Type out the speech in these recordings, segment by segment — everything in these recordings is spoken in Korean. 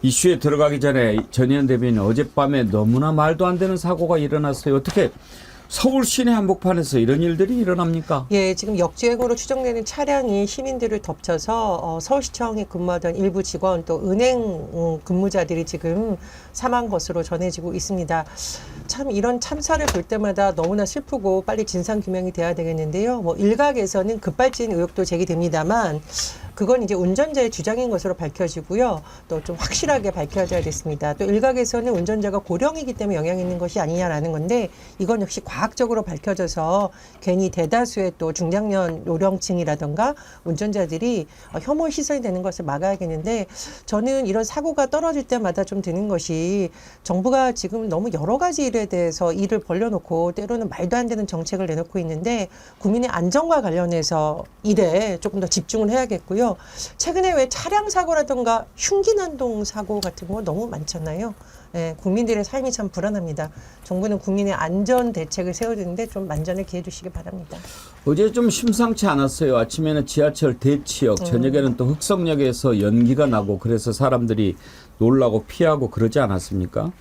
이슈에 들어가기 전에 전희연 대변인 어젯밤에 너무나 말도 안 되는 사고가 일어났어요. 어떻게 서울 시내 한복판에서 이런 일들이 일어납니까? 예, 지금 역주행으로 추정되는 차량이 시민들을 덮쳐서 서울시청에 근무하던 일부 직원 또 은행 근무자들이 지금 사망한 것으로 전해지고 있습니다. 참 이런 참사를 볼 때마다 너무나 슬프고 빨리 진상 규명이 돼야 되겠는데요. 뭐 일각에서는 급발진 의혹도 제기됩니다만 그건 이제 운전자의 주장인 것으로 밝혀지고요. 또 좀 확실하게 밝혀져야 됐습니다. 또 일각에서는 운전자가 고령이기 때문에 영향이 있는 것이 아니냐라는 건데 이건 역시 과학적으로 밝혀져서 괜히 대다수의 또 중장년 요령층이라든가 운전자들이 혐오 시선이 되는 것을 막아야겠는데 저는 이런 사고가 떨어질 때마다 좀 드는 것이 정부가 지금 너무 여러 가지 일에 대해서 일을 벌려놓고 때로는 말도 안 되는 정책을 내놓고 있는데 국민의 안전과 관련해서 일에 조금 더 집중을 해야겠고요. 최근에 왜 차량 사고라든가 흉기 난동 사고 같은 거 너무 많잖아요. 예, 국민들의 삶이 참 불안합니다. 정부는 국민의 안전 대책을 세워주는데 좀 만전을 기해 주시기 바랍니다. 어제 좀 심상치 않았어요. 아침에는 지하철 대치역, 저녁에는 또 흑석역에서 연기가 나고 그래서 사람들이 놀라고 피하고 그러지 않았습니까?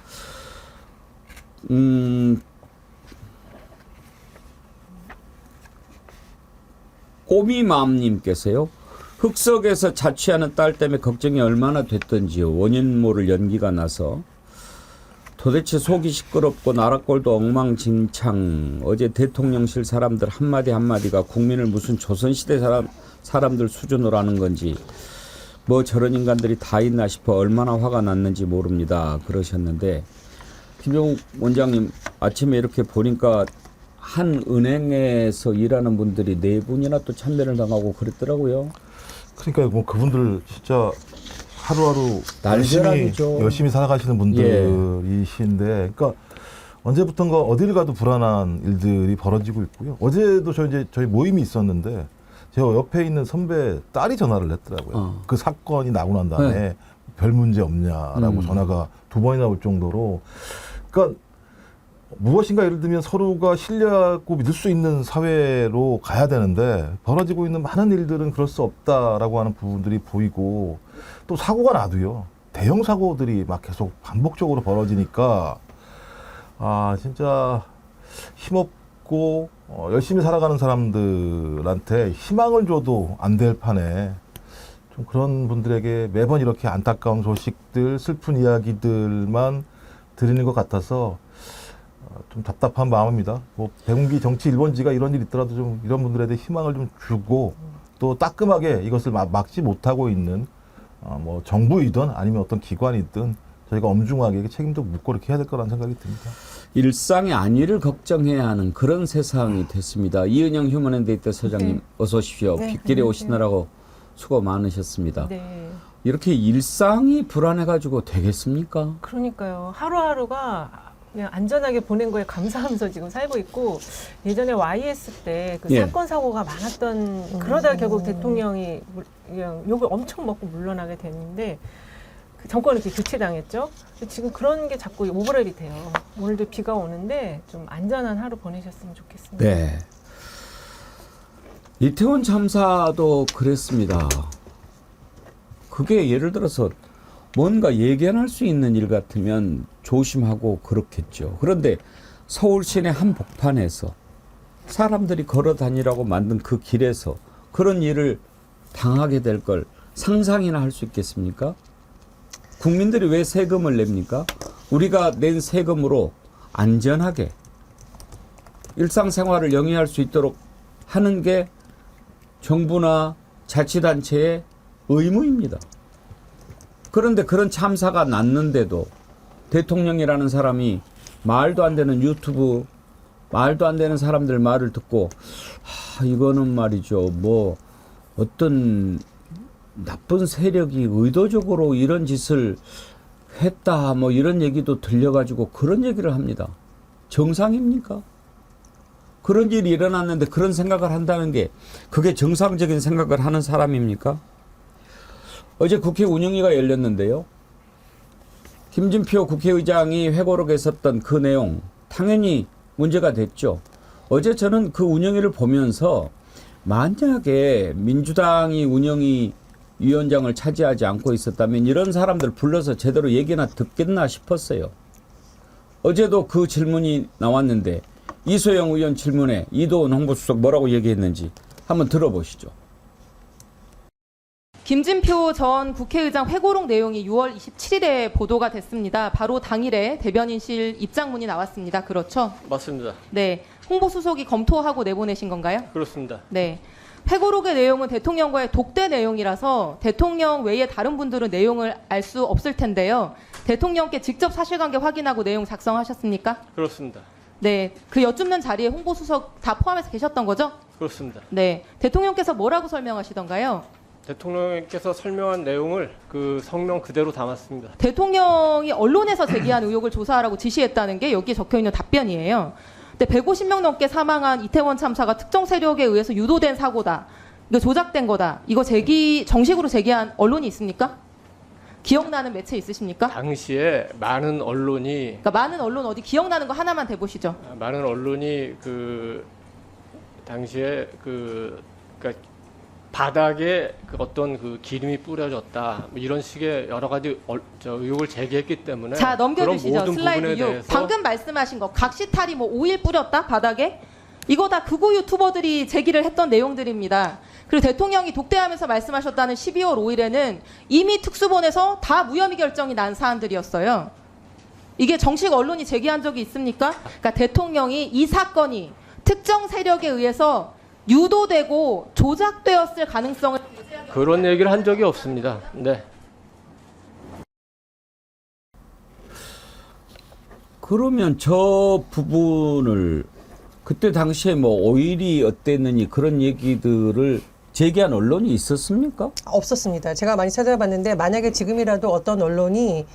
꼬미맘님께서요. 흑석에서 자취하는 딸 때문에 걱정이 얼마나 됐던지요. 원인 모를 연기가 나서. 도대체 속이 시끄럽고 나라꼴도 엉망진창. 어제 대통령실 사람들 한마디 한마디가 국민을 무슨 조선시대 사람들 수준으로 하는 건지 뭐 저런 인간들이 다 있나 싶어 얼마나 화가 났는지 모릅니다. 그러셨는데 김종욱 원장님 아침에 이렇게 보니까 한 은행에서 일하는 분들이 4분이나 또 참배를 당하고 그랬더라고요. 그러니까 뭐 그분들 진짜 하루하루 날벼락이죠. 열심히 살아가시는 분들이신데, 그러니까 언제부턴가 어딜 가도 불안한 일들이 벌어지고 있고요. 어제도 저희 모임이 있었는데 제 옆에 있는 선배 딸이 전화를 했더라고요. 그 사건이 나고 난 다음에 네. 별 문제 없냐라고 전화가 2번이나 올 정도로, 그러니까 무엇인가 예를 들면 서로가 신뢰하고 믿을 수 있는 사회로 가야 되는데 벌어지고 있는 많은 일들은 그럴 수 없다라고 하는 부분들이 보이고, 또 사고가 나도요. 대형 사고들이 막 계속 반복적으로 벌어지니까 진짜 힘없고 열심히 살아가는 사람들한테 희망을 줘도 안 될 판에 좀 그런 분들에게 매번 이렇게 안타까운 소식들, 슬픈 이야기들만 드리는 것 같아서 좀 답답한 마음입니다. 뭐 백운기 정치 1번지가 이런 일 있더라도 좀 이런 분들에 대해 희망을 좀 주고 또 따끔하게 이것을 막지 못하고 있는 뭐 정부이든 아니면 어떤 기관이든 저희가 엄중하게 책임도 묻고 이렇게 해야 될 거라는 생각이 듭니다. 일상의 안위를 걱정해야 하는 그런 세상이 됐습니다. 이은영 휴먼앤데이터 소장님 네. 어서 오십시오. 네, 빗길에 안녕하세요. 오시느라고 수고 많으셨습니다. 네. 이렇게 일상이 불안해가지고 되겠습니까? 그러니까요. 하루하루가 그냥 안전하게 보낸 거에 감사하면서 지금 살고 있고, 예전에 YS 때 그 예. 사건 사고가 많았던, 그러다가 결국 대통령이 그냥 욕을 엄청 먹고 물러나게 됐는데 그 정권이 이렇게 교체당했죠. 근데 지금 그런 게 자꾸 오버랩이 돼요. 오늘도 비가 오는데 좀 안전한 하루 보내셨으면 좋겠습니다. 네. 이태원 참사도 그랬습니다. 그게 예를 들어서 뭔가 예견할 수 있는 일 같으면 조심하고 그렇겠죠. 그런데 서울 시내 한복판에서 사람들이 걸어 다니라고 만든 그 길에서 그런 일을 당하게 될 걸 상상이나 할 수 있겠습니까? 국민들이 왜 세금을 냅니까? 우리가 낸 세금으로 안전하게 일상생활을 영위할 수 있도록 하는 게 정부나 자치단체의 의무입니다. 그런데 그런 참사가 났는데도 대통령이라는 사람이 말도 안 되는 유튜브, 말도 안 되는 사람들 말을 듣고 이거는 말이죠. 뭐 어떤 나쁜 세력이 의도적으로 이런 짓을 했다 뭐 이런 얘기도 들려가지고 그런 얘기를 합니다. 정상입니까? 그런 일이 일어났는데 그런 생각을 한다는 게 그게 정상적인 생각을 하는 사람입니까? 어제 국회 운영위가 열렸는데요. 김진표 국회의장이 회고록에 썼던 그 내용 당연히 문제가 됐죠. 어제 저는 그 운영위를 보면서 만약에 민주당이 운영위 위원장을 차지하지 않고 있었다면 이런 사람들 불러서 제대로 얘기나 듣겠나 싶었어요. 어제도 그 질문이 나왔는데 이소영 의원 질문에 이도훈 홍보수석 뭐라고 얘기했는지 한번 들어보시죠. 김진표 전 국회의장 회고록 내용이 6월 27일에 보도가 됐습니다. 바로 당일에 대변인실 입장문이 나왔습니다. 그렇죠? 맞습니다. 네. 홍보수석이 검토하고 내보내신 건가요? 그렇습니다. 네. 회고록의 내용은 대통령과의 독대 내용이라서 대통령 외에 다른 분들은 내용을 알 수 없을 텐데요. 대통령께 직접 사실관계 확인하고 내용 작성하셨습니까? 그렇습니다. 네. 그 여쭙는 자리에 홍보수석 다 포함해서 계셨던 거죠? 그렇습니다. 네. 대통령께서 뭐라고 설명하시던가요? 대통령께서 설명한 내용을 그 성명 그대로 담았습니다. 대통령이 언론에서 제기한 의혹을 조사하라고 지시했다는 게 여기에 적혀있는 답변이에요. 근데 150명 넘게 사망한 이태원 참사가 특정 세력에 의해서 유도된 사고다. 이거 조작된 거다. 이거 정식으로 제기한 언론이 있습니까? 기억나는 매체 있으십니까? 당시에 많은 언론이 그러니까 많은 언론 어디 기억나는 거 하나만 대보시죠. 그 당시에 그러니까 바닥에 그 어떤 그 기름이 뿌려졌다 뭐 이런 식의 여러 가지 의혹을 제기했기 때문에 자, 넘겨주시죠. 그런 모든 슬라이드 부분에 6. 대해서 방금 말씀하신 거 각시탈이 뭐 오일 뿌렸다 바닥에 이거 다 극우 유튜버들이 제기를 했던 내용들입니다. 그리고 대통령이 독대하면서 말씀하셨다는 12월 5일에는 이미 특수본에서 다 무혐의 결정이 난 사안들이었어요. 이게 정식 언론이 제기한 적이 있습니까? 그러니까 대통령이 이 사건이 특정 세력에 의해서 유도되고 조작되었을 가능성을 그런 얘기를 한 적이 없습니다. 네. 그러면 저 부분을 그때 당시에 뭐 오일이 어땠느니 그런 얘기들을 제기한 언론이 있었습니까? 없었습니다. 제가 많이 찾아봤는데 만약에 지금이라도 어떤 언론이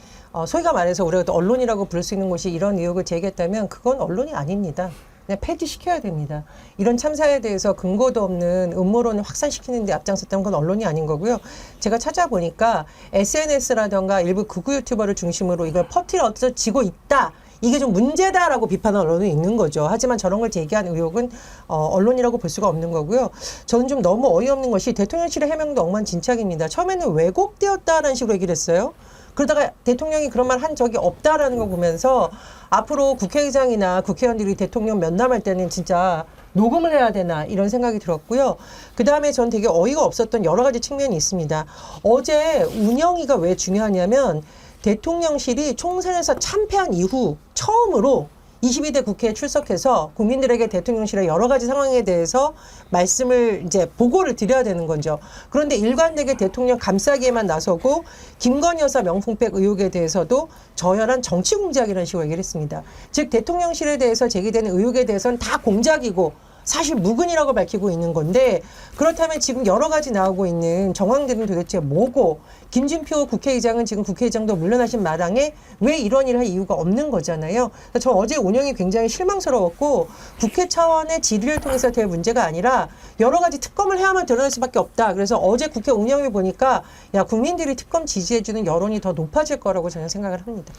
소위가 말해서 우리가 또 언론이라고 부를 수 있는 곳이 이런 의혹을 제기했다면 그건 언론이 아닙니다. 그냥 폐지시켜야 됩니다. 이런 참사에 대해서 근거도 없는 음모론을 확산시키는 데 앞장섰다면 그건 언론이 아닌 거고요. 제가 찾아보니까 SNS라던가 일부 극우 유튜버를 중심으로 이걸 퍼뜨려지고 있다. 이게 좀 문제다라고 비판하는 언론이 있는 거죠. 하지만 저런 걸 제기한 의혹은 언론이라고 볼 수가 없는 거고요. 저는 좀 너무 어이없는 것이 대통령실의 해명도 엉망진창입니다. 처음에는 왜곡되었다라는 식으로 얘기를 했어요. 그러다가 대통령이 그런 말 한 적이 없다라는 거 보면서 앞으로 국회의장이나 국회의원들이 대통령 면담할 때는 진짜 녹음을 해야 되나 이런 생각이 들었고요. 그다음에 전 되게 어이가 없었던 여러 가지 측면이 있습니다. 어제 운영위가 왜 중요하냐면 대통령실이 총선에서 참패한 이후 처음으로 22대 국회에 출석해서 국민들에게 대통령실의 여러 가지 상황에 대해서 말씀을 이제 보고를 드려야 되는 거죠. 그런데 일관되게 대통령 감싸기에만 나서고 김건희 여사 명품백 의혹에 대해서도 저열한 정치 공작이라는 식으로 얘기를 했습니다. 즉 대통령실에 대해서 제기되는 의혹에 대해서는 다 공작이고 사실 무근이라고 밝히고 있는 건데 그렇다면 지금 여러 가지 나오고 있는 정황들은 도대체 뭐고 김진표 국회의장은 지금 국회의장도 물러나신 마당에 왜 이런 일을 할 이유가 없는 거잖아요. 저 어제 운영이 굉장히 실망스러웠고 국회 차원의 질의를 통해서 될 문제가 아니라 여러 가지 특검을 해야만 드러날 수밖에 없다. 그래서 어제 국회 운영을 보니까 야 국민들이 특검 지지해주는 여론이 더 높아질 거라고 저는 생각을 합니다.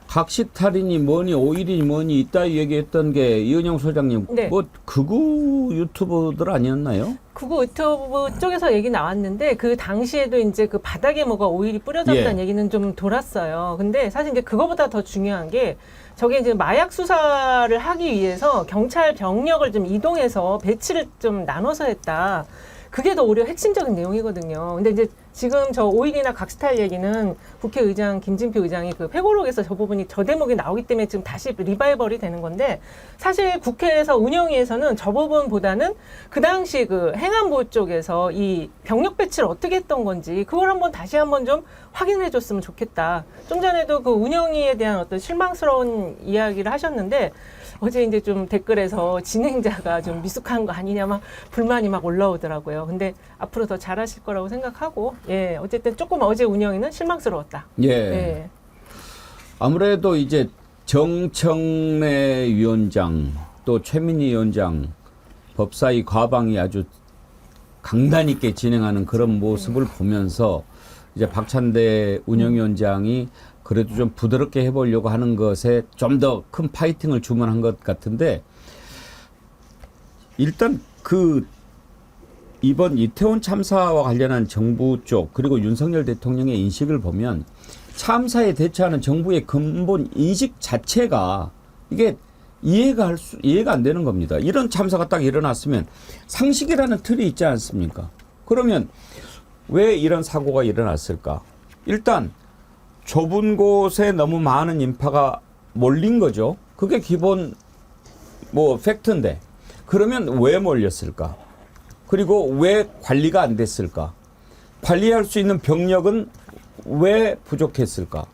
각시탈이니 뭐니 오일이니 뭐니 이따위 얘기했던 게 이은영 소장님 네. 뭐 극우 유튜버들 아니었나요? 극우 유튜브 쪽에서 얘기 나왔는데 그 당시에도 이제 그 바닥에 뭐가 오일이 뿌려졌다는 예. 얘기는 좀 돌았어요. 근데 사실 이제 그거보다 더 중요한 게 저게 이제 마약 수사를 하기 위해서 경찰 병력을 좀 이동해서 배치를 좀 나눠서 했다. 그게 더 오히려 핵심적인 내용이거든요. 근데 이제 지금 저 오일이나 각스탈 얘기는 국회의장 김진표 의장이 그 회고록에서 저 부분이 저 대목이 나오기 때문에 지금 다시 리바이벌이 되는 건데 사실 국회에서 운영위에서는 저 부분보다는 그 당시 그 행안부 쪽에서 이 병력 배치를 어떻게 했던 건지 그걸 한번 다시 한번 좀 확인해 줬으면 좋겠다. 좀 전에도 그 운영위에 대한 어떤 실망스러운 이야기를 하셨는데 어제 이제 좀 댓글에서 진행자가 좀 미숙한 거 아니냐 막 불만이 막 올라오더라고요. 근데 앞으로 더 잘하실 거라고 생각하고 예 어쨌든 조금 어제 운영위는 실망스러웠다. 예. 예. 아무래도 이제 정청래 위원장 또 최민희 위원장 법사위 과방이 아주 강단 있게 진행하는 그런 모습을 보면서 이제 박찬대 운영위원장이 그래도 좀 부드럽게 해보려고 하는 것에 좀 더 큰 파이팅을 주문한 것 같은데 일단 그 이번 이태원 참사와 관련한 정부 쪽 그리고 윤석열 대통령의 인식을 보면 참사에 대처하는 정부의 근본 인식 자체가 이게 이해가 안 되는 겁니다. 이런 참사가 딱 일어났으면 상식이라는 틀이 있지 않습니까? 그러면 왜 이런 사고가 일어났을까? 일단 좁은 곳에 너무 많은 인파가 몰린 거죠. 그게 기본 팩트인데 그러면 왜 몰렸을까? 그리고 왜 관리가 안 됐을까? 관리할 수 있는 병력은 왜 부족했을까?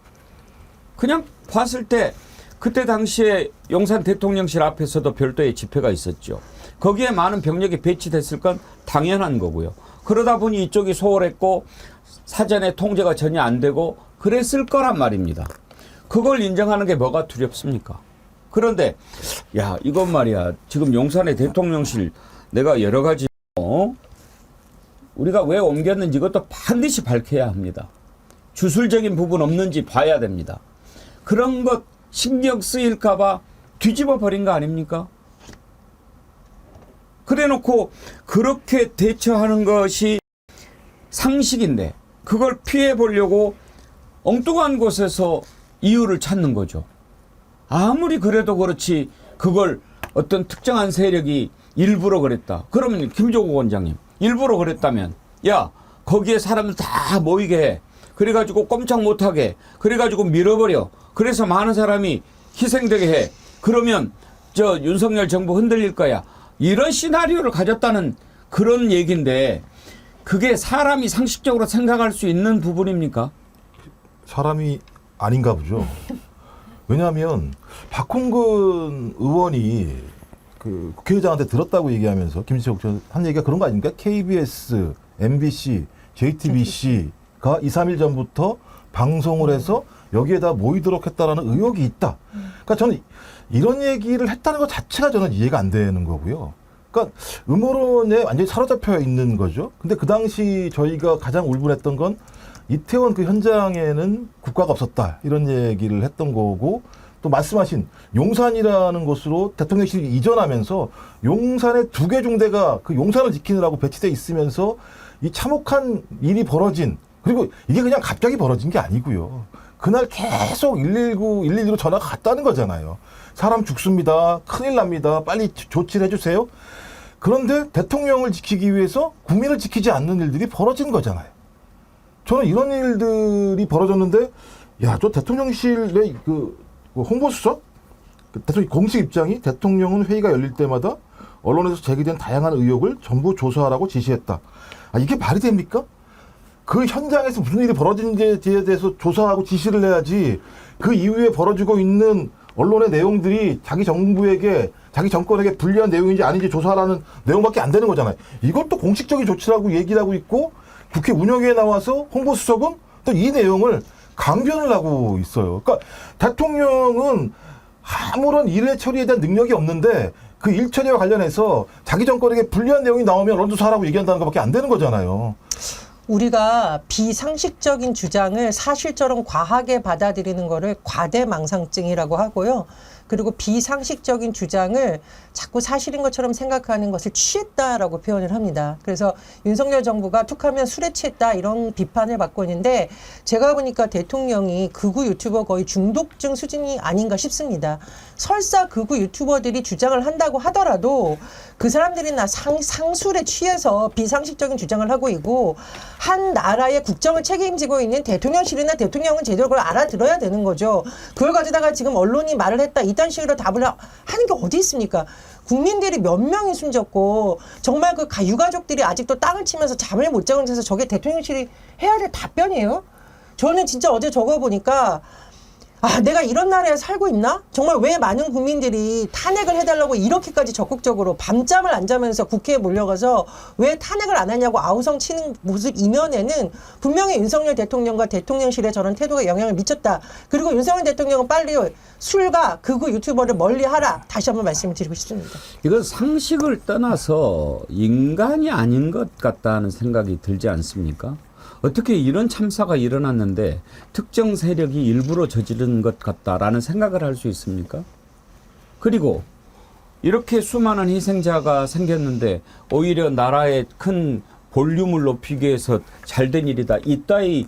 그냥 봤을 때 그때 당시에 용산 대통령실 앞에서도 별도의 집회가 있었죠. 거기에 많은 병력이 배치됐을 건 당연한 거고요. 그러다 보니 이쪽이 소홀했고 사전에 통제가 전혀 안 되고 그랬을 거란 말입니다. 그걸 인정하는 게 뭐가 두렵습니까? 그런데 야 이건 말이야. 지금 용산의 대통령실 내가 여러 가지 우리가 왜 옮겼는지 이것도 반드시 밝혀야 합니다. 주술적인 부분 없는지 봐야 됩니다. 그런 것 신경 쓰일까 봐 뒤집어 버린 거 아닙니까? 그래 놓고 그렇게 대처하는 것이 상식인데 그걸 피해 보려고 엉뚱한 곳에서 이유를 찾는 거죠. 아무리 그래도 그렇지 그걸 어떤 특정한 세력이 일부러 그랬다. 그러면 김종국 원장님 일부러 그랬다면 야 거기에 사람들 다 모이게 해. 그래가지고 꼼짝 못하게 그래가지고 밀어버려. 그래서 많은 사람이 희생되게 해. 그러면 저 윤석열 정부 흔들릴 거야. 이런 시나리오를 가졌다는 그런 얘기인데 그게 사람이 상식적으로 생각할 수 있는 부분입니까? 사람이 아닌가 보죠. 왜냐하면 박홍근 의원이 그 국회의장한테 들었다고 얘기하면서 김지석 한 얘기가 그런 거 아닙니까? KBS, MBC, JTBC가 2, 3일 전부터 방송을 해서 여기에다 모이도록 했다라는 의혹이 있다. 그러니까 저는 이런 얘기를 했다는 것 자체가 저는 이해가 안 되는 거고요. 그러니까 음모론에 완전히 사로잡혀 있는 거죠. 근데 그 당시 저희가 가장 울분했던 건 이태원 그 현장에는 국가가 없었다. 이런 얘기를 했던 거고 또 말씀하신 용산이라는 곳으로 대통령실이 이전하면서 용산에 2개 중대가 그 용산을 지키느라고 배치돼 있으면서 이 참혹한 일이 벌어진 그리고 이게 그냥 갑자기 벌어진 게 아니고요. 그날 계속 119, 112로 전화가 갔다는 거잖아요. 사람 죽습니다. 큰일 납니다. 빨리 조치를 해주세요. 그런데 대통령을 지키기 위해서 국민을 지키지 않는 일들이 벌어진 거잖아요. 저는 이런 일들이 벌어졌는데, 야, 저 대통령실의 그 홍보수석? 대통령 공식 입장이 대통령은 회의가 열릴 때마다 언론에서 제기된 다양한 의혹을 전부 조사하라고 지시했다. 아, 이게 말이 됩니까? 그 현장에서 무슨 일이 벌어진지에 대해서 조사하고 지시를 해야지 그 이후에 벌어지고 있는 언론의 내용들이 자기 정부에게 자기 정권에게 불리한 내용인지 아닌지 조사하라는 내용밖에 안 되는 거잖아요. 이것도 공식적인 조치라고 얘기를 하고 있고 국회 운영위에 나와서 홍보수석은 또 이 내용을 강변을 하고 있어요. 그러니까 대통령은 아무런 일 처리에 대한 능력이 없는데 그 일 처리와 관련해서 자기 정권에게 불리한 내용이 나오면 언론조사하라고 얘기한다는 것밖에 안 되는 거잖아요. 우리가 비상식적인 주장을 사실처럼 과하게 받아들이는 거를 과대망상증이라고 하고요. 그리고 비상식적인 주장을 자꾸 사실인 것처럼 생각하는 것을 취했다라고 표현을 합니다. 그래서 윤석열 정부가 툭하면 술에 취했다 이런 비판을 받고 있는데 제가 보니까 대통령이 극우 유튜버 거의 중독증 수준이 아닌가 싶습니다. 설사 극우 유튜버들이 주장을 한다고 하더라도 그 사람들이나 상술에 취해서 비상식적인 주장을 하고 있고 한 나라의 국정을 책임지고 있는 대통령실이나 대통령은 제대로 그걸 알아들어야 되는 거죠. 그걸 가져다가 지금 언론이 말을 했다 이딴 식으로 답을 하는 게 어디 있습니까? 국민들이 몇 명이 숨졌고 정말 그 유가족들이 아직도 땅을 치면서 잠을 못 자고 있어서 저게 대통령실이 해야 될 답변이에요? 저는 진짜 어제 저거 보니까 아, 내가 이런 나라에 살고 있나? 정말 왜 많은 국민들이 탄핵을 해달라고 이렇게까지 적극적으로 밤잠을 안 자면서 국회에 몰려가서 왜 탄핵을 안 하냐고 아우성 치는 모습 이면에는 분명히 윤석열 대통령과 대통령실의 저런 태도가 영향을 미쳤다. 그리고 윤석열 대통령은 빨리 술과 극우 유튜버를 멀리하라. 다시 한번 말씀을 드리고 싶습니다. 이건 상식을 떠나서 인간이 아닌 것 같다는 생각이 들지 않습니까? 어떻게 이런 참사가 일어났는데 특정 세력이 일부러 저지른 것 같다라는 생각을 할 수 있습니까? 그리고 이렇게 수많은 희생자가 생겼는데 오히려 나라의 큰 볼륨을 높이기 위해서 잘된 일이다. 이따위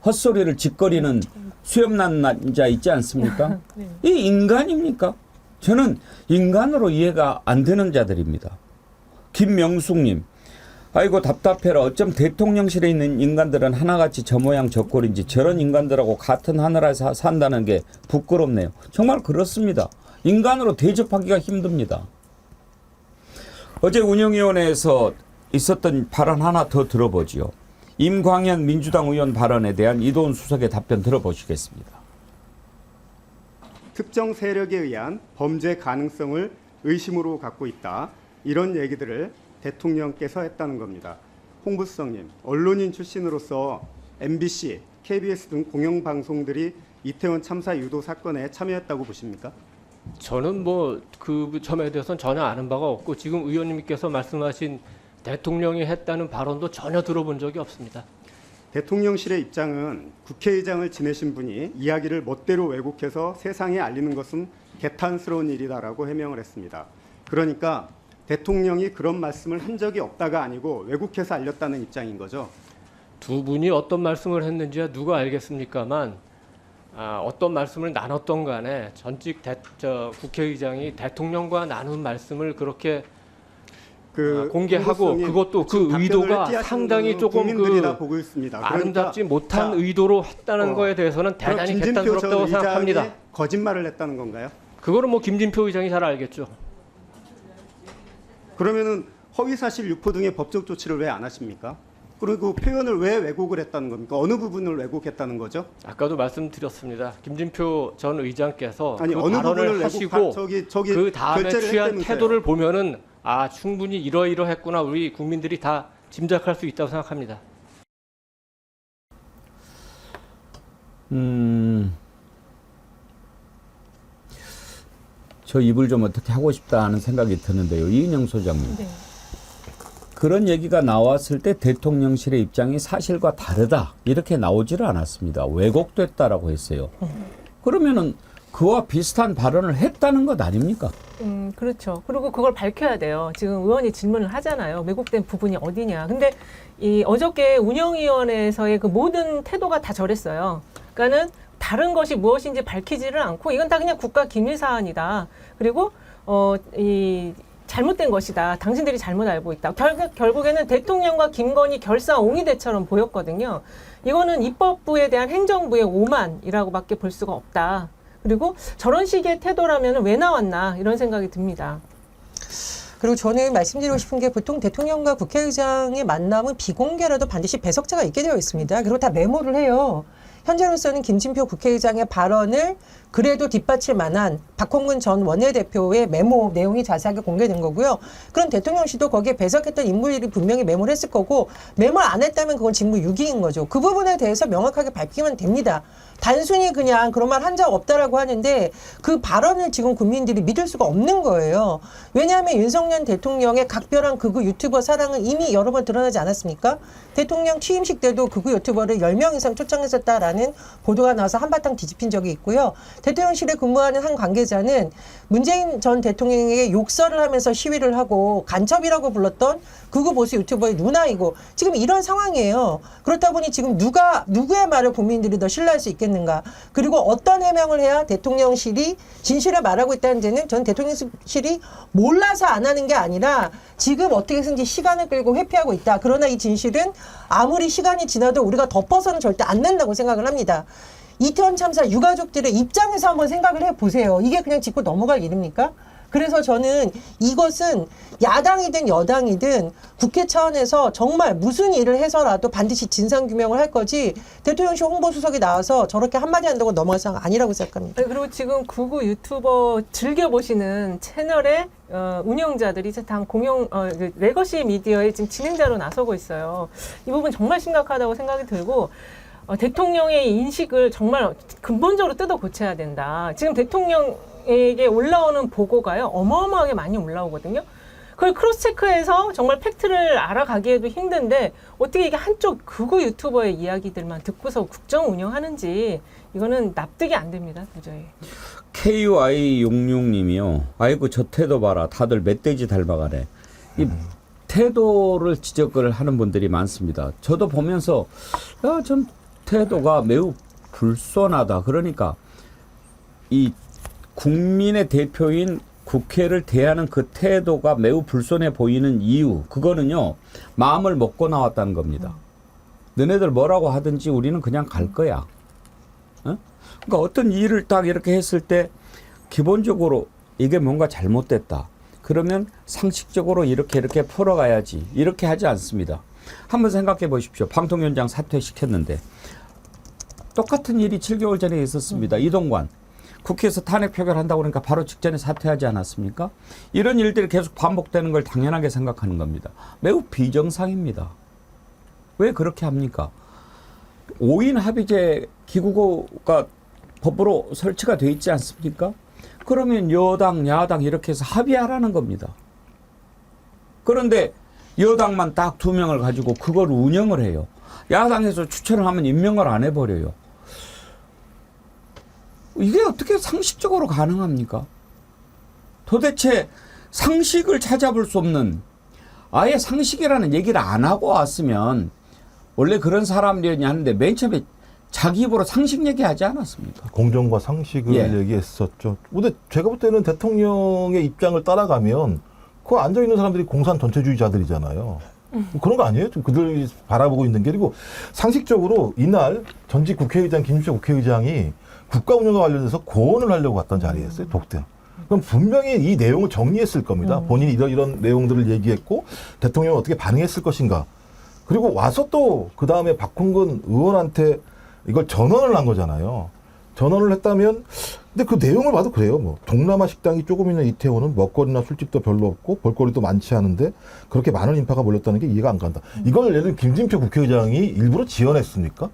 헛소리를 짓거리는 수염난 남자 있지 않습니까? 이 인간입니까? 저는 인간으로 이해가 안 되는 자들입니다. 김명숙님, 아이고 답답해라. 어쩜 대통령실에 있는 인간들은 하나같이 저 모양 저 꼴인지 저런 인간들하고 같은 하늘에서 산다는 게 부끄럽네요. 정말 그렇습니다. 인간으로 대접하기가 힘듭니다. 어제 운영위원회에서 있었던 발언 하나 더 들어보지요. 임광현 민주당 의원 발언에 대한 이도훈 수석의 답변 들어보시겠습니다. 특정 세력에 의한 범죄 가능성을 의심으로 갖고 있다. 이런 얘기들을 대통령께서 했다는 겁니다. 홍부수석님, 언론인 출신으로서 MBC, KBS 등 공영방송들이 이태원 참사 유도 사건에 참여했다고 보십니까? 저는 뭐 그 점에 대해서는 전혀 아는 바가 없고 지금 의원님께서 말씀하신 대통령이 했다는 발언도 전혀 들어본 적이 없습니다. 대통령실의 입장은 국회의장을 지내신 분이 이야기를 멋대로 왜곡해서 세상에 알리는 것은 개탄스러운 일이다라고 해명을 했습니다. 그러니까 대통령이 그런 말씀을 한 적이 없다가 아니고 왜곡해서 알렸다는 입장인 거죠. 두 분이 어떤 말씀을 했는지야 누가 알겠습니까만 어떤 말씀을 나눴던 간에 전직 국회의장이 대통령과 나눈 말씀을 그렇게 공개하고 홍보수석님, 그것도 그 지금 의도가 답변을 피하시는 상당히 분은 조금 국민들이 다 보고 있습니다. 아름답지 못한 자, 의도로 했다는 거에 대해서는 그럼 대단히 김진표 전 개탄스럽다고 의장이 생각합니다. 거짓말을 했다는 건가요? 그거는 뭐 김진표 의장이 잘 알겠죠. 그러면은 허위사실 유포 등의 법적 조치를 왜 안 하십니까? 그리고 표현을 왜 왜곡을 했다는 겁니까? 어느 부분을 왜곡했다는 거죠? 아까도 말씀드렸습니다. 김진표 전 의장께서 아니, 그 어느 발언을 부분을 하시고 저기 그 다음에 결재를 취한 했다면서요. 태도를 보면은 충분히 이러이러했구나 우리 국민들이 다 짐작할 수 있다고 생각합니다. 저 입을 좀 어떻게 하고 싶다 하는 생각이 드는데요. 이은영 소장님. 네. 그런 얘기가 나왔을 때 대통령실의 입장이 사실과 다르다. 이렇게 나오지를 않았습니다. 왜곡됐다라고 했어요. 그러면은 그와 비슷한 발언을 했다는 것 아닙니까? 그렇죠. 그리고 그걸 밝혀야 돼요. 지금 의원이 질문을 하잖아요. 왜곡된 부분이 어디냐. 근데 이 어저께 운영위원회에서의 그 모든 태도가 다 저랬어요. 그러니까는 다른 것이 무엇인지 밝히지를 않고 이건 다 그냥 국가 기밀 사안이다. 그리고 이 잘못된 것이다. 당신들이 잘못 알고 있다. 결국에는 대통령과 김건희 결사옹위대처럼 보였거든요. 이거는 입법부에 대한 행정부의 오만이라고밖에 볼 수가 없다. 그리고 저런 식의 태도라면 왜 나왔나 이런 생각이 듭니다. 그리고 저는 말씀드리고 싶은 게 보통 대통령과 국회의장의 만남은 비공개라도 반드시 배석자가 있게 되어 있습니다. 그리고 다 메모를 해요. 현재로서는 김진표 국회의장의 발언을 그래도 뒷받칠 만한 박홍근 전 원내대표의 메모 내용이 자세하게 공개된 거고요. 그럼 대통령실도 거기에 배석했던 인물이 분명히 메모를 했을 거고 메모를 안 했다면 그건 직무유기인 거죠. 그 부분에 대해서 명확하게 밝히면 됩니다. 단순히 그냥 그런 말 한 적 없다라고 하는데 그 발언을 지금 국민들이 믿을 수가 없는 거예요. 왜냐하면 윤석열 대통령의 각별한 극우 유튜버 사랑은 이미 여러 번 드러나지 않았습니까? 대통령 취임식 때도 극우 유튜버를 10명 이상 초청했었다라는 보도가 나와서 한바탕 뒤집힌 적이 있고요. 대통령실에 근무하는 한 관계자는 문재인 전 대통령에게 욕설을 하면서 시위를 하고 간첩이라고 불렀던 극우 보수 유튜버의 누나이고 지금 이런 상황이에요. 그렇다 보니 지금 누구의 말을 국민들이 더 신뢰할 수 있겠는가. 그리고 어떤 해명을 해야 대통령실이 진실을 말하고 있다는 데는 전 대통령실이 몰라서 안 하는 게 아니라 지금 어떻게 해서든지 시간을 끌고 회피하고 있다. 그러나 이 진실은 아무리 시간이 지나도 우리가 덮어서는 절대 안 된다고 생각을 합니다. 이태원 참사 유가족들의 입장에서 한번 생각을 해보세요. 이게 그냥 짚고 넘어갈 일입니까? 그래서 저는 이것은 야당이든 여당이든 국회 차원에서 정말 무슨 일을 해서라도 반드시 진상규명을 할 거지 대통령실 홍보수석이 나와서 저렇게 한마디 한다고 넘어갈 상황 아니라고 생각합니다. 그리고 지금 극우 유튜버 즐겨보시는 채널의 운영자들이 이제 다 레거시 미디어의 지금 진행자로 나서고 있어요. 이 부분 정말 심각하다고 생각이 들고 대통령의 인식을 정말 근본적으로 뜯어 고쳐야 된다. 지금 대통령에게 올라오는 보고가요, 어마어마하게 많이 올라오거든요. 그걸 크로스 체크해서 정말 팩트를 알아가기에도 힘든데 어떻게 이게 한쪽 극우 유튜버의 이야기들만 듣고서 국정 운영하는지 이거는 납득이 안 됩니다, 도저히. KUI66님이요. 아이고 저 태도 봐라. 다들 멧돼지 닮아가네. 이 태도를 지적을 하는 분들이 많습니다. 저도 보면서 전 태도가 매우 불손하다. 그러니까 이 국민의 대표인 국회를 대하는 그 태도가 매우 불손해 보이는 이유, 그거는요, 마음을 먹고 나왔다는 겁니다. 너네들 뭐라고 하든지 우리는 그냥 갈 거야. 어? 그러니까 어떤 일을 딱 이렇게 했을 때 기본적으로 이게 뭔가 잘못됐다. 그러면 상식적으로 이렇게 풀어가야지. 이렇게 하지 않습니다. 한번 생각해 보십시오. 방통위원장 사퇴시켰는데 똑같은 일이 7개월 전에 있었습니다. 이동관. 국회에서 탄핵 표결한다고 그러니까 바로 직전에 사퇴하지 않았습니까? 이런 일들이 계속 반복되는 걸 당연하게 생각하는 겁니다. 매우 비정상입니다. 왜 그렇게 합니까? 5인 합의제 기구가 법으로 설치가 돼 있지 않습니까? 그러면 여당, 야당 이렇게 해서 합의하라는 겁니다. 그런데 여당만 딱 2명을 가지고 그걸 운영을 해요. 야당에서 추천을 하면 임명을 안 해버려요. 이게 어떻게 상식적으로 가능합니까? 도대체 상식을 찾아볼 수 없는, 아예 상식이라는 얘기를 안 하고 왔으면 원래 그런 사람들이 하는데 맨 처음에 자기 입으로 상식 얘기하지 않았습니까? 공정과 상식을 얘기했었죠. 근데 제가 볼 때는 대통령의 입장을 따라가면 그 앉아있는 사람들이 공산 전체주의자들이잖아요. 그런 거 아니에요? 좀 그들이 바라보고 있는 게. 그리고 상식적으로 이날 전직 국회의장 김주태 국회의장이 국가 운영과 관련해서 고언을 하려고 왔던 자리였어요. 독대. 그럼 분명히 이 내용을 정리했을 겁니다. 본인이 이런 내용들을 얘기했고 대통령은 어떻게 반응했을 것인가. 그리고 와서 또 그 다음에 박홍근 의원한테 이걸 전언을 한 거잖아요. 전언을 했다면, 근데 그 내용을 봐도 그래요. 뭐 동남아 식당이 조금 있는 이태원은 먹거리나 술집도 별로 없고 볼거리도 많지 않은데 그렇게 많은 인파가 몰렸다는 게 이해가 안 간다. 이걸 예를 들면 김진표 국회의장이 일부러 지원했습니까?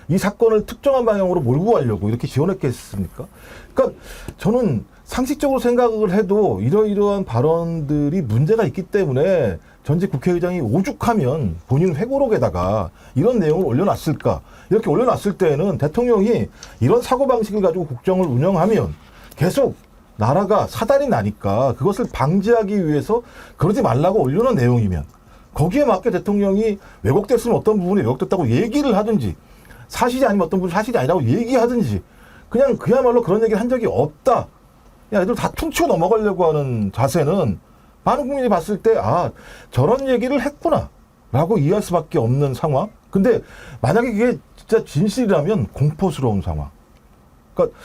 이 사건을 특정한 방향으로 몰고 가려고 이렇게 지원했겠습니까? 그러니까 저는 상식적으로 생각을 해도 이러이러한 발언들이 문제가 있기 때문에 전직 국회의장이 오죽하면 본인 회고록에다가 이런 내용을 올려놨을까. 이렇게 올려놨을 때에는 대통령이 이런 사고방식을 가지고 국정을 운영하면 계속 나라가 사달이 나니까 그것을 방지하기 위해서 그러지 말라고 올려놓은 내용이면 거기에 맞게 대통령이 왜곡됐으면 어떤 부분이 왜곡됐다고 얘기를 하든지 사실이 아니면 어떤 부분이 사실이 아니라고 얘기하든지 그냥 그야말로 그런 얘기를 한 적이 없다. 야, 애들 다 퉁치고 넘어가려고 하는 자세는 많은 국민이 봤을 때 아, 저런 얘기를 했구나 라고 이해할 수밖에 없는 상황. 근데 만약에 그게 진짜 진실이라면 공포스러운 상황. 그러니까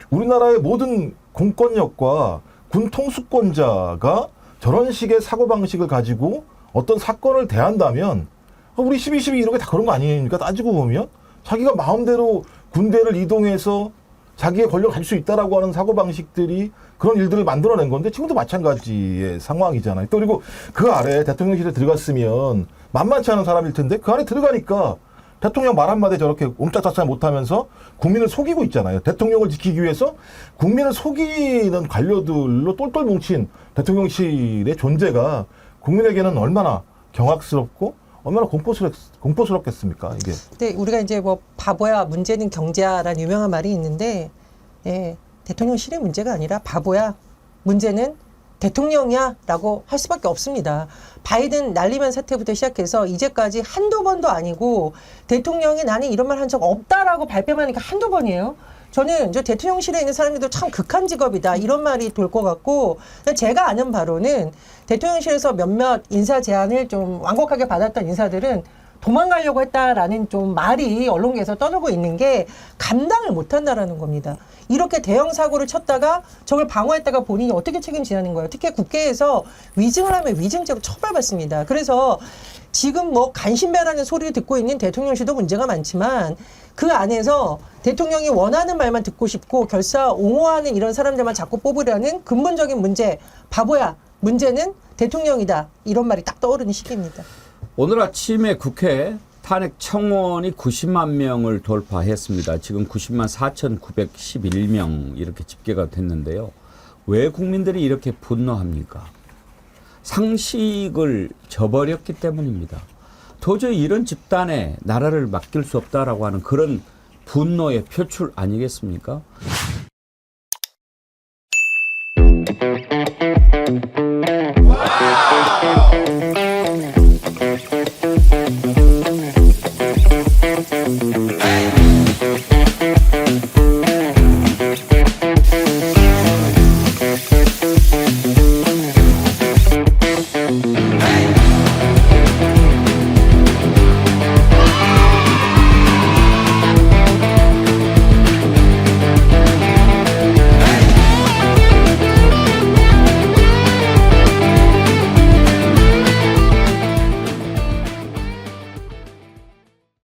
우리나라의 모든 공권력과 군 통수권자가 저런 식의 사고방식을 가지고 어떤 사건을 대한다면 우리 12.12 이런 게 다 그런 거 아닙니까? 따지고 보면 자기가 마음대로 군대를 이동해서 자기의 권력을 가질 수 있다라고 하는 사고방식들이 그런 일들을 만들어낸 건데 지금도 마찬가지의 상황이잖아요. 또 그리고 그 아래 대통령실에 들어갔으면 만만치 않은 사람일 텐데 그 안에 들어가니까 대통령 말 한마디 저렇게 옴짝짝짝 못하면서 국민을 속이고 있잖아요. 대통령을 지키기 위해서 국민을 속이는 관료들로 똘똘 뭉친 대통령실의 존재가 국민에게는 얼마나 경악스럽고 얼마나 공포스럽겠습니까, 이게. 네, 우리가 이제 뭐 바보야 문제는 경제야라는 유명한 말이 있는데, 예, 대통령실의 문제가 아니라 바보야 문제는 대통령이야라고 할 수밖에 없습니다. 바이든 난리면 사태부터 시작해서 이제까지 한두 번도 아니고 대통령이 나는 이런 말 한 적 없다라고 발뺌하니까 한두 번이에요. 저는 저 대통령실에 있는 사람들도 참 극한 직업이다 이런 말이 돌 것 같고, 제가 아는 바로는 대통령실에서 몇몇 인사 제안을 좀 완곡하게 받았던 인사들은 도망가려고 했다라는 좀 말이 언론계에서 떠돌고 있는 게 감당을 못한다라는 겁니다. 이렇게 대형 사고를 쳤다가 저걸 방어했다가 본인이 어떻게 책임지냐는 거예요. 특히 국회에서 위증을 하면 위증죄로 처벌받습니다. 그래서 지금 뭐 간신배라는 소리를 듣고 있는 대통령실도 문제가 많지만 그 안에서 대통령이 원하는 말만 듣고 싶고 결사 옹호하는 이런 사람들만 자꾸 뽑으려는 근본적인 문제, 바보야, 문제는 대통령이다. 이런 말이 딱 떠오르는 시기입니다. 오늘 아침에 국회 탄핵 청원이 90만 명을 돌파했습니다. 지금 90만 4,911명 이렇게 집계가 됐는데요. 왜 국민들이 이렇게 분노합니까? 상식을 저버렸기 때문입니다. 도저히 이런 집단에 나라를 맡길 수 없다라고 하는 그런 분노의 표출 아니겠습니까?